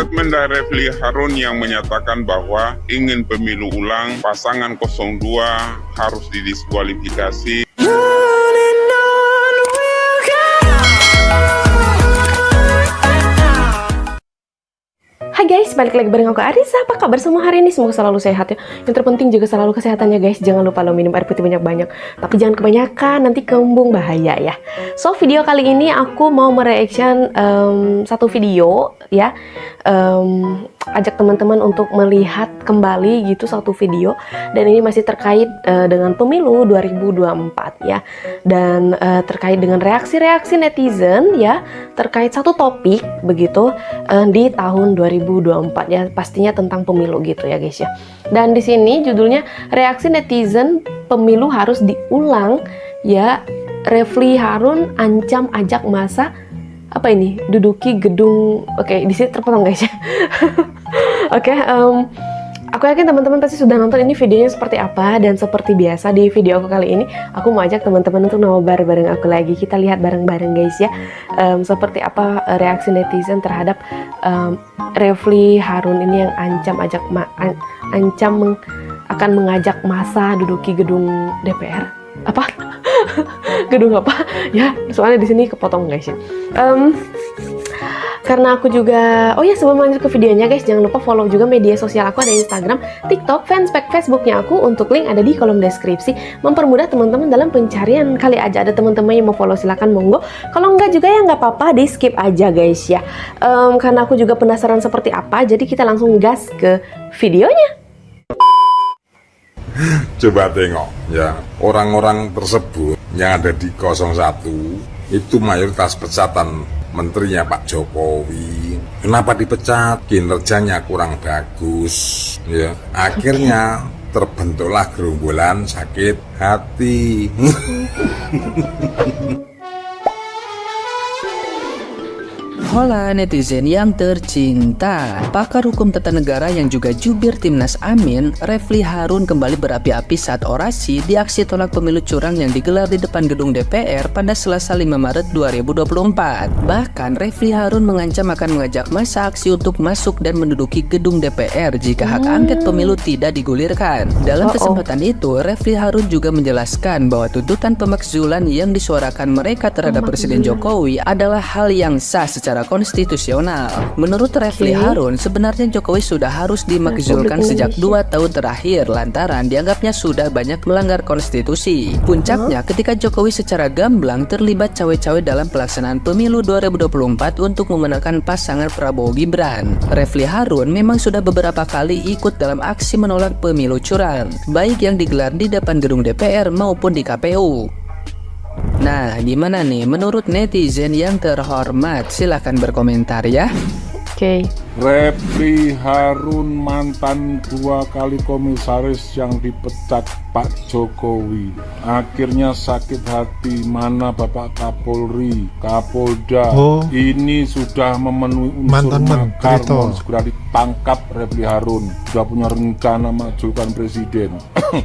statement dari Refly Harun yang menyatakan bahwa ingin pemilu ulang, pasangan 02 harus didiskualifikasi. Hai guys, balik lagi bareng aku Arisa. Apa kabar semua hari ini? Semoga selalu sehat ya. Yang terpenting juga selalu kesehatannya guys. Jangan lupa lo minum air putih banyak-banyak. Tapi jangan kebanyakan, nanti kembung bahaya ya. So video kali ini aku mau mereaction satu video ya. Ajak teman-teman untuk melihat kembali gitu satu video. Dan ini masih terkait dengan pemilu 2024 ya. Dan terkait dengan reaksi-reaksi netizen ya. Terkait satu topik begitu di tahun 2024 ya, pastinya tentang pemilu gitu ya guys ya. Dan di sini judulnya reaksi netizen pemilu harus diulang ya. Refly Harun ancam ajak masa apa ini duduki gedung. Oke, di sini terpotong guys ya. Oke, aku yakin teman-teman pasti sudah nonton ini videonya seperti apa. Dan seperti biasa di video aku kali ini aku mau ajak teman-teman untuk nobar bareng aku lagi. Kita lihat bareng-bareng guys ya, seperti apa reaksi netizen terhadap Refly Harun ini yang akan mengajak massa duduki gedung DPR apa gedung apa ya, soalnya di sini kepotong guys ya. Karena aku juga, oh ya sebelum lanjut ke videonya guys, jangan lupa follow juga media sosial aku, ada Instagram, TikTok, fanspage Facebooknya aku, untuk link ada di kolom deskripsi, mempermudah teman-teman dalam pencarian. Kali aja ada teman-teman yang mau follow, silahkan monggo. Kalau enggak juga ya nggak apa-apa, di skip aja guys ya. Karena aku juga penasaran seperti apa, jadi kita langsung gas ke videonya. Coba tengok ya, orang-orang tersebut yang ada di 01 itu mayoritas pecatan menterinya Pak Jokowi. Kenapa dipecat? Kinerjanya kurang bagus ya. Akhirnya terbentuklah gerombolan sakit hati. Hola netizen yang tercinta. Pakar hukum tata negara yang juga jubir Timnas Amin, Refly Harun kembali berapi-api saat orasi di aksi tolak pemilu curang yang digelar di depan gedung DPR pada Selasa 5 Maret 2024. Bahkan Refly Harun mengancam akan mengajak massa aksi untuk masuk dan menduduki gedung DPR jika hak angket pemilu tidak digulirkan. Dalam kesempatan itu, Refly Harun juga menjelaskan bahwa tuntutan pemakzulan yang disuarakan mereka terhadap Presiden Jokowi adalah hal yang sah secara konstitusional. Menurut Refly Harun, sebenarnya Jokowi sudah harus dimakzulkan sejak 2 tahun terakhir lantaran dianggapnya sudah banyak melanggar konstitusi. Puncaknya ketika Jokowi secara gamblang terlibat cawe-cawe dalam pelaksanaan pemilu 2024 untuk memenangkan pasangan Prabowo Gibran. Refly Harun memang sudah beberapa kali ikut dalam aksi menolak pemilu curang, baik yang digelar di depan gedung DPR maupun di KPU. Nah, gimana nih menurut netizen yang terhormat? Silahkan berkomentar ya. Oke. Refly Harun mantan 2 kali komisaris yang dipecat Pak Jokowi. Akhirnya sakit hati, mana Bapak Kapolri, Kapolda. Ini sudah memenuhi unsur makar, mau segera ditangkap Refly Harun. Sudah punya rencana majukan presiden.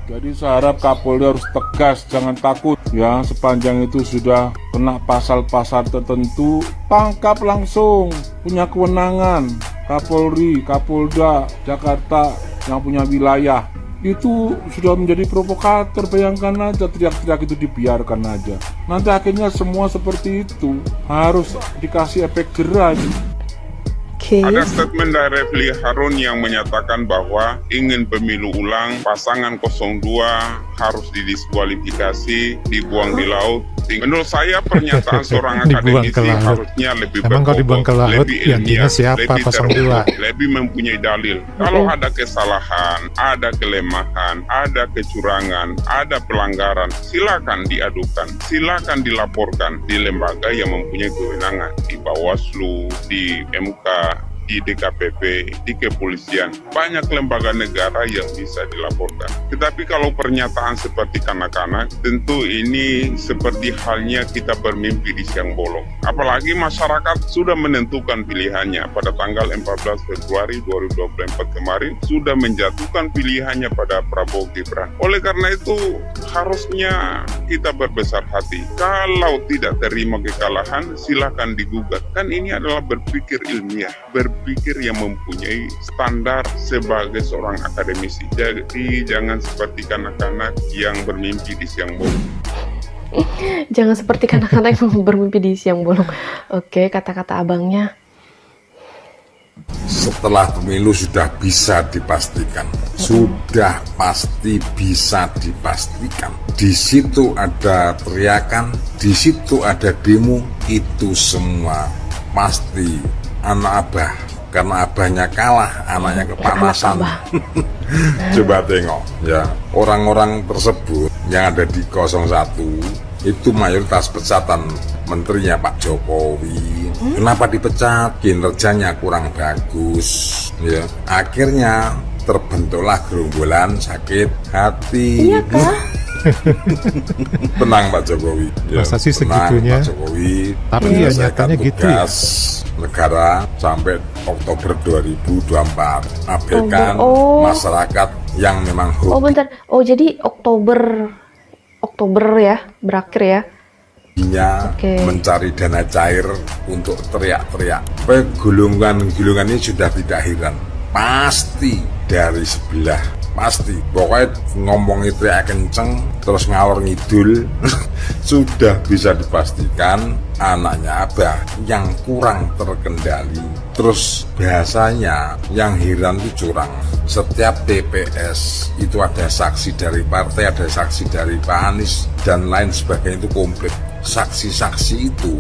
Jadi saya harap Kapolri harus tegas, jangan takut ya. Sepanjang itu sudah kena pasal-pasal tertentu, tangkap langsung, punya kewenangan. Kapolri, Kapolda, Jakarta yang punya wilayah itu sudah menjadi provokator. Bayangkan aja, teriak-teriak itu dibiarkan aja. Nanti akhirnya semua seperti itu, harus dikasih efek jerah. Ada statement dari Refly Harun yang menyatakan bahwa ingin pemilu ulang, pasangan 02 harus didiskualifikasi, dibuang di laut. Menurut saya pernyataan seorang akademisi harusnya lebih berbobot, lebih ilmiah, lebih terhubung, lebih mempunyai dalil. Kalau ada kesalahan, ada kelemahan, ada kecurangan, ada pelanggaran, silakan diadukan, silakan dilaporkan di lembaga yang mempunyai kewenangan, di Bawaslu, di MK, di DKPP, di kepolisian. Banyak lembaga negara yang bisa dilaporkan. Tetapi kalau pernyataan seperti kanak-kanak, tentu ini seperti halnya kita bermimpi di siang bolong. Apalagi masyarakat sudah menentukan pilihannya pada tanggal 14 Februari 2024 kemarin, sudah menjatuhkan pilihannya pada Prabowo Gibran. Oleh karena itu, harusnya kita berbesar hati. Kalau tidak terima kekalahan, silakan digugat. Kan ini adalah berpikir ilmiah, berpikir berpikir yang mempunyai standar sebagai seorang akademisi. Jadi jangan seperti kanak-kanak yang bermimpi di siang bolong. Jangan seperti kanak-kanak yang bermimpi di siang bolong. Oke, kata-kata abangnya. Setelah pemilu sudah bisa dipastikan, sudah pasti bisa dipastikan. Di situ ada teriakan, di situ ada demo, itu semua pasti anak abah. Karena abahnya kalah, anaknya kepanasan. Coba tengok ya, orang-orang tersebut yang ada di 01 itu mayoritas pecatan menterinya Pak Jokowi. Kenapa dipecat? Kinerjanya kurang bagus ya. Akhirnya terbentuklah gerombolan sakit hati. Iya kah? Tenang Pak Jokowi ya, Masa sih tenang, segitunya? Pak Jokowi Tapi ya nyatanya gitu ya. tugas negara sampai Oktober 2024. Abaikan Oh. masyarakat yang memang Oh bentar. Oh jadi Oktober ya berakhir ya. hobinya Oke. mencari dana cair untuk teriak-teriak. Gulungan-gulungan ini sudah tidak heran. Pasti dari sebelah. Pasti. Pokoknya ngomongnya teriak kenceng, terus ngalor ngidul. Sudah bisa dipastikan anaknya abah yang kurang terkendali. Terus bahasanya yang heran itu curang. Setiap TPS itu ada saksi dari partai, ada saksi dari Pak Anies, dan lain sebagainya, itu komplit. Saksi-saksi itu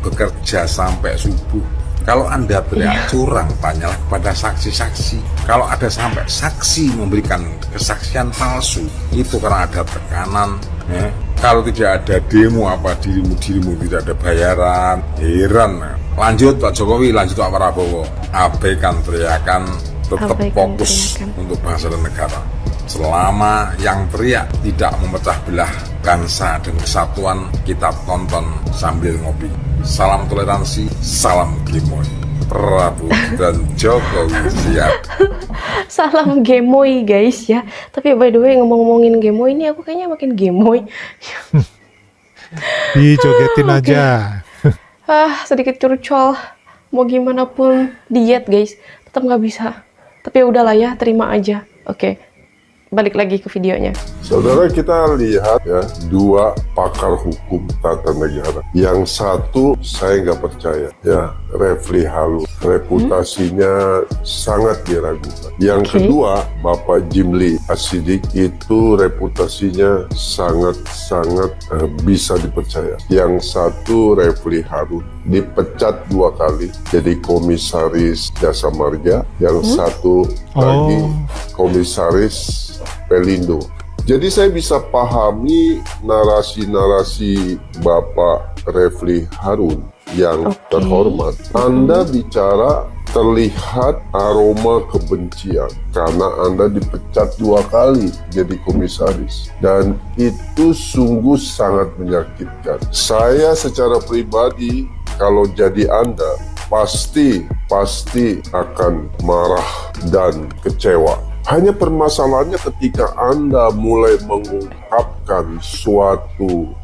bekerja sampai subuh. Kalau Anda teriak curang, tanyalah kepada saksi-saksi. Kalau ada sampai saksi memberikan kesaksian palsu, itu karena ada tekanan. Ya. Kalau tidak ada demo, apa dirimu tidak ada bayaran, heran. Lanjut Pak Jokowi, lanjut Pak Prabowo. Abaikan teriakan, tetap Abaikan fokus teriakan. untuk bangsa dan negara. Selama yang teriak tidak memecah belah bangsa dan kesatuan, kita tonton sambil ngopi. Salam toleransi, salam gemoy. Prabowo dan Jokowi siap. Salam gemoy guys ya. Tapi by the way ngomong-ngomongin gemoy ini aku kayaknya makin gemoy. Dijogetin Oke. aja. Sedikit curcol. Mau gimana pun diet guys, tetap nggak bisa. Tapi ya udahlah ya, terima aja. Oke. Balik lagi ke videonya. Saudara, kita lihat ya, dua pakar hukum tata negara. Yang satu saya nggak percaya ya, Refli Harun, reputasinya sangat diragukan. Yang kedua, Bapak Jimli Asidik, itu reputasinya sangat bisa dipercaya. Yang satu, Refli Harun, dipecat 2 kali jadi komisaris Jasa Marga. Yang satu lagi komisaris Pelindo. Jadi saya bisa pahami narasi-narasi Bapak Refli Harun yang terhormat. Anda bicara terlihat aroma kebencian karena Anda dipecat 2 kali jadi komisaris, dan itu sungguh sangat menyakitkan. Saya secara pribadi kalau jadi Anda pasti akan marah dan kecewa. Hanya permasalahannya ketika Anda mulai mengungkapkan suatu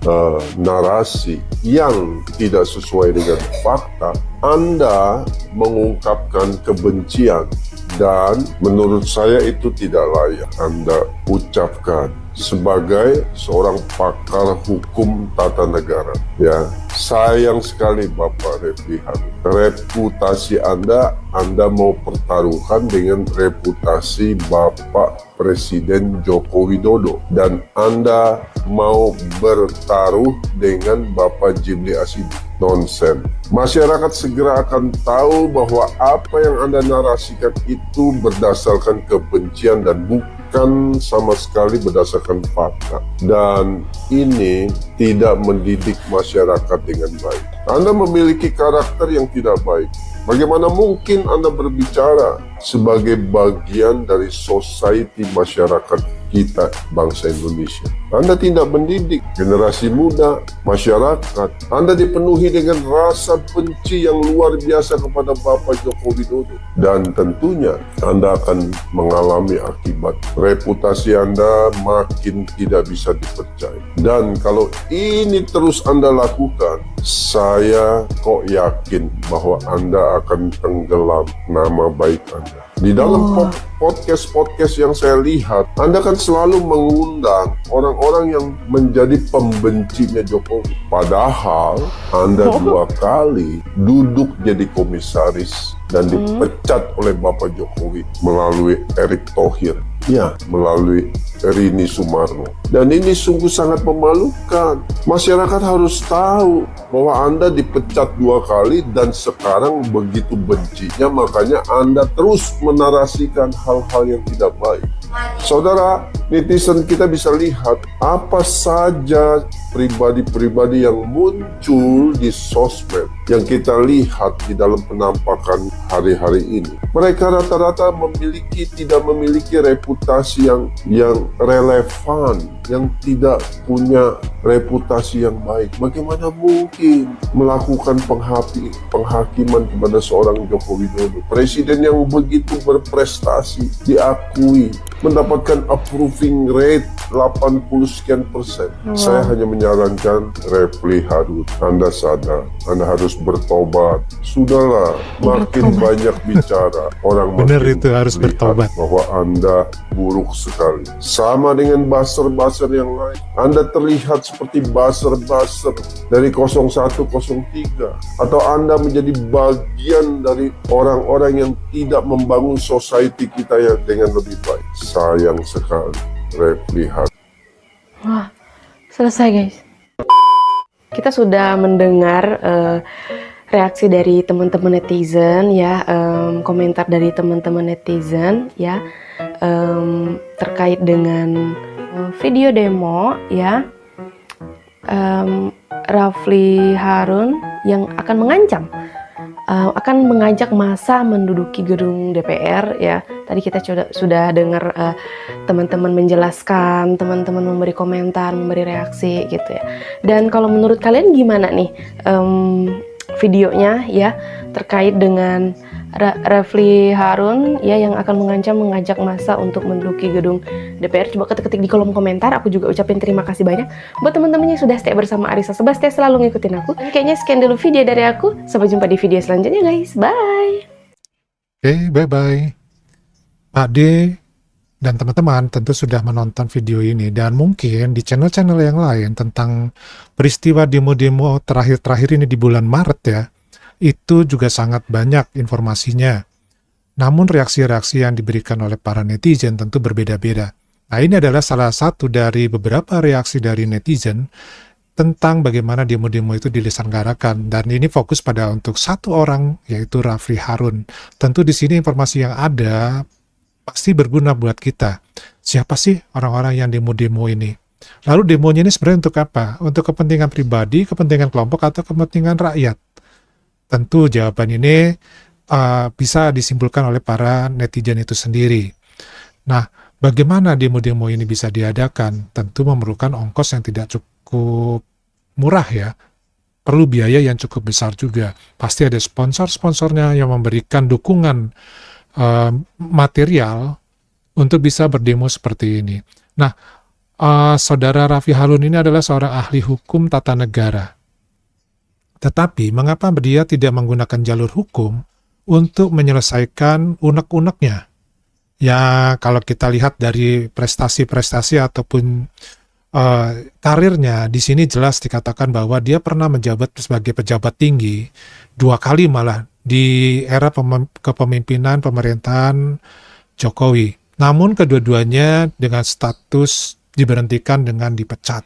narasi yang tidak sesuai dengan fakta, Anda mengungkapkan kebencian, dan menurut saya itu tidak layak Anda ucapkan sebagai seorang pakar hukum tata negara. Ya, sayang sekali Bapak Refli Harun. Reputasi Anda mau pertaruhkan dengan reputasi Bapak Presiden Joko Widodo, dan Anda mau bertaruh dengan Bapak Jimli Asidik. Nonsen. Masyarakat segera akan tahu bahwa apa yang Anda narasikan itu berdasarkan kebencian dan bukan sama sekali berdasarkan fakta. Dan ini tidak mendidik masyarakat dengan baik. Anda memiliki karakter yang tidak baik. Bagaimana mungkin Anda berbicara sebagai bagian dari society masyarakat kita, bangsa Indonesia? Anda tidak mendidik generasi muda, masyarakat. Anda dipenuhi dengan rasa benci yang luar biasa kepada Bapak Joko Widodo. Dan tentunya Anda akan mengalami akibat. Reputasi Anda makin tidak bisa dipercaya. Dan kalau ini terus Anda lakukan, saya kok yakin bahwa Anda akan tenggelam nama baik Anda. Di dalam podcast-podcast yang saya lihat, Anda kan selalu mengundang orang-orang yang menjadi pembencinya Jokowi. Padahal Anda 2 kali duduk jadi komisaris dan dipecat oleh Bapak Jokowi melalui Erick Thohir. Ya, melalui Rini Sumarno. Dan ini sungguh sangat memalukan. Masyarakat harus tahu bahwa Anda dipecat 2 kali dan sekarang begitu bencinya, makanya Anda terus menarasikan hal-hal yang tidak baik. Saudara, netizen kita bisa lihat apa saja pribadi-pribadi yang muncul di sosmed yang kita lihat di dalam penampakan hari-hari ini. Mereka rata-rata tidak memiliki reputasi yang relevan, yang tidak punya reputasi yang baik. Bagaimana mungkin melakukan penghakiman kepada seorang Joko Widodo, presiden yang begitu berprestasi, diakui, mendapatkan approving rate 80 sekian %. Saya hanya menyarankan Refli Harun, Anda sadar, Anda harus bertobat. Sudahlah, makin banyak bicara, orang Benar makin itu, harus lihat bertobat. bahwa Anda buruk sekali. Sama dengan buzzer-buzzer yang lain. Anda terlihat seperti buzzer-buzzer dari 0103. Atau Anda menjadi bagian dari orang-orang yang tidak membangun society kita yang dengan lebih baik. Sayang sekali, Refli Harun. Wah, selesai guys. Kita sudah mendengar reaksi dari teman-teman netizen ya, komentar dari teman-teman netizen ya, terkait dengan video demo ya, Refli Harun yang akan mengancam, akan mengajak massa menduduki gedung DPR ya. Tadi kita sudah dengar teman-teman menjelaskan, teman-teman memberi komentar, memberi reaksi gitu ya. Dan kalau menurut kalian gimana nih videonya ya terkait dengan Refli Harun ya yang akan mengajak massa untuk menduduki gedung DPR? Coba ketik di kolom komentar. Aku juga ucapin terima kasih banyak buat teman-teman yang sudah stay bersama Arissa Sebas, stay selalu ngikutin aku. Kayaknya sekian dulu video dari aku. Sampai jumpa di video selanjutnya guys. Bye. Oke, bye-bye. Pak D dan teman-teman tentu sudah menonton video ini, dan mungkin di channel-channel yang lain tentang peristiwa demo-demo terakhir-terakhir ini di bulan Maret ya, itu juga sangat banyak informasinya. Namun reaksi-reaksi yang diberikan oleh para netizen tentu berbeda-beda. Nah, ini adalah salah satu dari beberapa reaksi dari netizen tentang bagaimana demo-demo itu diselenggarakan, dan ini fokus pada untuk satu orang, yaitu Refli Harun. Tentu di sini informasi yang ada pasti berguna buat kita. Siapa sih orang-orang yang demo-demo ini? Lalu demonya ini sebenarnya untuk apa? Untuk kepentingan pribadi, kepentingan kelompok, atau kepentingan rakyat? Tentu jawaban ini bisa disimpulkan oleh para netizen itu sendiri. Nah, bagaimana demo-demo ini bisa diadakan? Tentu memerlukan ongkos yang tidak cukup murah ya. Perlu biaya yang cukup besar juga. Pasti ada sponsor-sponsornya yang memberikan dukungan material untuk bisa berdemo seperti ini. Nah, saudara Refli Harun ini adalah seorang ahli hukum tata negara. Tetapi mengapa dia tidak menggunakan jalur hukum untuk menyelesaikan unek-uneknya? Ya, kalau kita lihat dari prestasi-prestasi ataupun karirnya, di sini jelas dikatakan bahwa dia pernah menjabat sebagai pejabat tinggi 2 kali malah di era kepemimpinan pemerintahan Jokowi. Namun kedua-duanya dengan status diberhentikan dengan dipecat.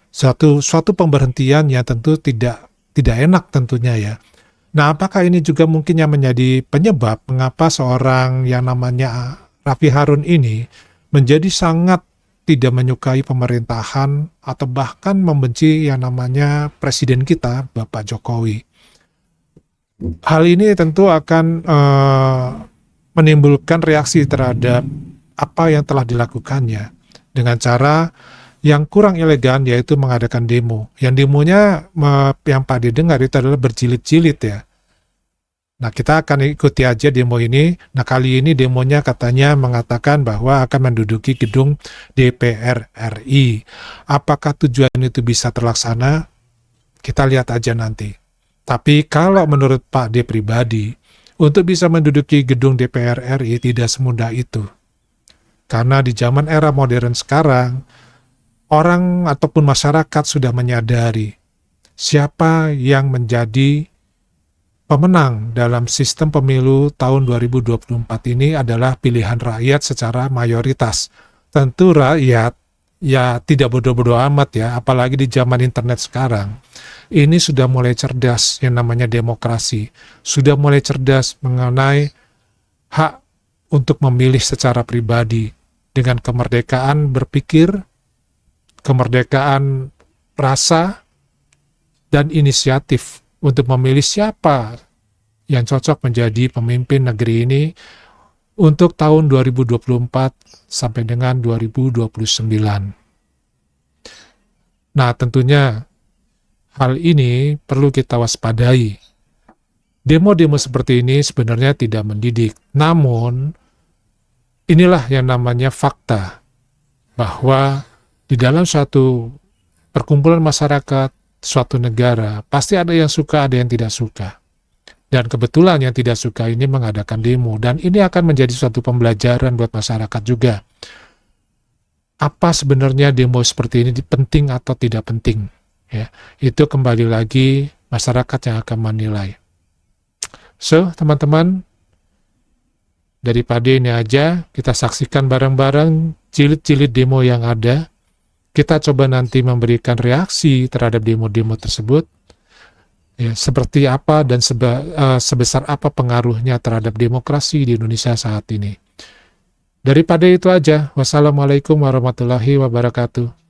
Suatu pemberhentian yang tentu tidak enak tentunya ya. Nah, apakah ini juga mungkin yang menjadi penyebab mengapa seorang yang namanya Refli Harun ini menjadi sangat tidak menyukai pemerintahan atau bahkan membenci yang namanya presiden kita, Bapak Jokowi? Hal ini tentu akan menimbulkan reaksi terhadap apa yang telah dilakukannya dengan cara yang kurang elegan, yaitu mengadakan demo. Yang demonya yang Pak didengar itu adalah berjilid-jilid ya. Nah, kita akan ikuti aja demo ini. Nah, kali ini demonya katanya mengatakan bahwa akan menduduki gedung DPR RI. Apakah tujuan itu bisa terlaksana? Kita lihat aja nanti. Tapi kalau menurut Pak D pribadi, untuk bisa menduduki gedung DPR RI tidak semudah itu. Karena di zaman era modern sekarang, orang ataupun masyarakat sudah menyadari siapa yang menjadi pemenang dalam sistem pemilu tahun 2024 ini adalah pilihan rakyat secara mayoritas. Tentu rakyat ya tidak bodoh-bodoh amat ya, apalagi di zaman internet sekarang. Ini sudah mulai cerdas yang namanya demokrasi. Sudah mulai cerdas mengenai hak untuk memilih secara pribadi dengan kemerdekaan berpikir, kemerdekaan rasa, dan inisiatif untuk memilih siapa yang cocok menjadi pemimpin negeri ini untuk tahun 2024 sampai dengan 2029. Nah, tentunya hal ini perlu kita waspadai. Demo-demo seperti ini sebenarnya tidak mendidik. Namun, inilah yang namanya fakta. Bahwa di dalam suatu perkumpulan masyarakat, suatu negara, pasti ada yang suka, ada yang tidak suka. Dan kebetulan yang tidak suka ini mengadakan demo. Dan ini akan menjadi suatu pembelajaran buat masyarakat juga. Apa sebenarnya demo seperti ini penting atau tidak penting? Ya, itu kembali lagi masyarakat yang akan menilai. So, teman-teman, daripada ini aja, kita saksikan bareng-bareng jilid-jilid demo yang ada. Kita coba nanti memberikan reaksi terhadap demo-demo tersebut. Ya, seperti apa dan sebesar apa pengaruhnya terhadap demokrasi di Indonesia saat ini. Daripada itu aja, wassalamualaikum warahmatullahi wabarakatuh.